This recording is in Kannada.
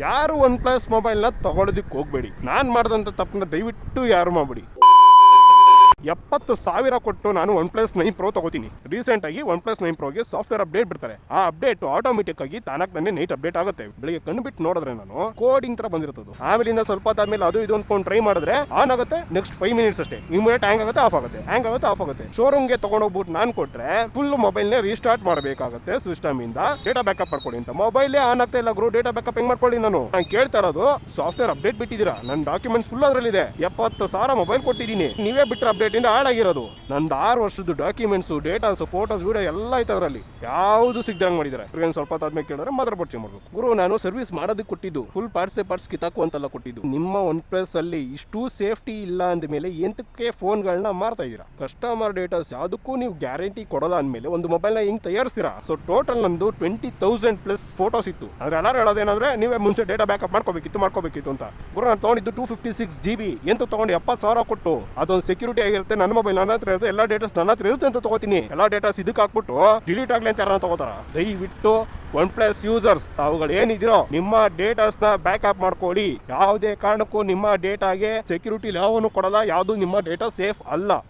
ಯಾರು ಒನ್ ಪ್ಲಸ್ ಮೊಬೈಲ್ನ ತಗೊಳ್ಳೋದಕ್ಕೆ ಹೋಗ್ಬೇಡಿ. ನಾನು ಮಾಡಿದಂಥ ತಪ್ಪನ್ನ ದಯವಿಟ್ಟು ಯಾರು ಮಾಡಬೇಡಿ. 70,000 ಕೊಟ್ಟು ನಾನು ಒನ್ ಪ್ಲಸ್ 9 Pro ತಗೋತೀನಿ. ರೀಸೆಂಟ್ ಆಗಿ ಒನ್ ಪ್ಲಸ್ 9 Proಗೆ ಸಾಫ್ಟ್ವೇರ್ ಅಪ್ಡೇಟ್ ಬಿಡ್ತಾರೆ. ಆ ಅಪ್ಡೇಟ್ ಆಟೋಮೆಟಿಕ್ ಆಗಿ ತಾನಾಗ್ ತಾನೇ ನೈಟ್ ಅಪ್ಡೇಟ್ ಆಗುತ್ತೆ. ಬೆಳಿಗ್ಗೆ ಕಣ್ಣು ಬಿಟ್ಟು ನೋಡಿದ್ರೆ ನಾನು ಕೋಡಿಂಗ್ ತರ ಬಂದಿರ್ತದೆ. ಆಮೇಲಿಂದ ಸ್ವಲ್ಪ ಹೊತ್ತಾದ್ಮೇಲೆ ಅದು ಇದು ಅಂದ್ಕೊಂಡು ಟ್ರೈ ಮಾಡಿದ್ರೆ ಆನ್ ಆಗುತ್ತೆ. ನೆಕ್ಸ್ಟ್ 5 ಮಿನಿಟ್ಸ್ ಅಷ್ಟೇ. ಇಮಿಡಿಯೇಟ್ ಹ್ಯಾಂಗ್ ಆಗುತ್ತೆ, ಆಫ್ ಆಗುತ್ತೆ, ಹ್ಯಾಂಗ್ ಆಗುತ್ತೆ, ಆಫ್ ಆಗುತ್ತೆ. ಶೋರೂಮ್ಗೆ ತಗೊಂಡೋಗ್ಬಿಟ್ಟು ನಾನು ಕೊಟ್ರೆ ಫುಲ್ ಮೊಬೈಲ್ನೇ ರೀಸ್ಟಾರ್ಟ್ ಮಾಡಬೇಕಾಗುತ್ತೆ ಸಿಸ್ಟಮ್ ಇಂದ. ಡೇಟಾ ಬ್ಯಾಕಪ್ ಮಾಡ್ಕೊಳ್ಳಿ ಅಂತ ಮೊಬೈಲೇ ಆನ್ ಆಗ್ತಾ ಇಲ್ಲ ಗುರು. ಡೇಟಾ ಬ್ಯಾಕಪ್ ಹೆಂಗ್ ಮಾಡ್ಕೊಳ್ಳಿ? ನಾನು ಕೇಳ್ತಾ ಇರೋದು ಸಾಫ್ಟ್ವೇರ್ ಅಪ್ಡೇಟ್ ಬಿಟ್ಟಿದ್ದೀರಾ? ನನ್ನ ಡಾಕ್ಯುಮೆಂಟ್ಸ್ ಫುಲ್ ಅದರಲ್ಲಿದೆ. 70,000 ಮೊಬೈಲ್ ಕೊಟ್ಟಿದ್ದೀನಿ. ನೀವೇ ಬಿಟ್ಟರೆ ಅಪ್ಡೇಟ್ ಇಂದ ಹಾಳಾಗಿರೋದು. ನಂದು 6 ವರ್ಷದ ಡಾಕ್ಯುಮೆಂಟ್ಸ್, ಡೇಟಾಸ್, ಫೋಟೋಸ್, ವಿಡಿಯೋ ಎಲ್ಲ ಐತೆ ಅದರಲ್ಲಿ. ಯಾವುದು ಸಿಗ್ದಂಗೆ ಮಾಡಿದ್ದಾರೆ. ಸ್ವಲ್ಪ ಹೊತ್ತಾದ್ಮೇಲೆ ಕೇಳಿದ್ರೆ ಮಾತ್ರ ಬೋರ್ಡ್ ಮಾಡಬೇಕು. ಗುರು ನಾನು ಸರ್ವಿಸ್ ಮಾಡೋದಕ್ಕೆ ಕೊಟ್ಟಿದ್ದು, ಫುಲ್ ಪಾರ್ಟ್ಸ್ ಕಿತ್ತಾಕು ಅಂತೆಲ್ಲ ಕೊಟ್ಟಿದ್ದು. ನಿಮ್ಮ ಒನ್ ಪ್ಲಸ್ ಅಲ್ಲಿ ಇಷ್ಟು ಸೇಫ್ಟಿ ಇಲ್ಲ ಅಂದ ಮೇಲೆ ಎಂತಕ್ಕೆ ಫೋನ್ಗಳನ್ನ ಮಾರ್ತಾ ಇದ್ದೀರಾ? ಕಸ್ಟಮರ್ ಡೇಟಾಸ್ ಯಾವುದಕ್ಕೂ ನೀವು ಗ್ಯಾರಂಟಿ ಕೊಡಲ್ಲ ಅಂದಮೇಲೆ ಒಂದು ಮೊಬೈಲ್ನ ಹಿಂಗ್ ತಯಾರಿಸ್ತೀರಾ? ಸೊ ಟೋಟಲ್ ನಂದು 20,000 ಪ್ಲಸ್ ಫೋಟೋಸ್ ಇತ್ತು. ಆದ್ರೆ ಎಲ್ಲರೂ ಹೇಳೋದೇನಂದ್ರೆ ನೀವೇ ಮುಂಚೆ ಡೇಟಾ ಬ್ಯಾಕಪ್ ಮಾಡ್ಕೋಬೇಕಿತ್ತು ಅಂತ. ಗುರು ನಾನು ತಗೊಂಡಿದ್ದು 256 GB ಎಂತ ತಗೊಂಡು 70,000 ಕೊಟ್ಟು. ಅದೊಂದು ಸೆಕ್ಯೂರಿಟಿ ಆಗಿರುತ್ತೆ. ನನ್ನ ಮೊಬೈಲ್ ನನ್ನ ಹತ್ರ ಇರುತ್ತೆ, ಎಲ್ಲ ಡೇಟಾಸ್ ನನ್ನ ಹತ್ರ ಇರುತ್ತೆ ಅಂತ ತಗೋತೀನಿ. ಎಲ್ಲ ಡೇಟಾಸ್ ಇದಕ್ಕೆ ಹಾಕ್ಬಿಟ್ಟು ಡಿಲೀಟ್ ಆಗ್ಲಿ ಅಂತ ಯಾರನ್ನ ತಗೋತಾರ? ದಯವಿಟ್ಟು ಒನ್ ಪ್ಲಸ್ ಯೂಸರ್ಸ್ ತಾವುಗಳು ಏನಿದಿರೋ ನಿಮ್ಮ ಡೇಟಾಸ್ ನ ಬ್ಯಾಕಪ್ ಮಾಡ್ಕೊಳ್ಳಿ. ಯಾವುದೇ ಕಾರಣಕ್ಕೂ ನಿಮ್ಮ ಡೇಟಾಗೆ ಸೆಕ್ಯೂರಿಟಿ ಯಾವನು ಕೊಡಲ್ಲ. ಯಾವುದು ನಿಮ್ಮ ಡೇಟಾ ಸೇಫ್ ಅಲ್ಲ.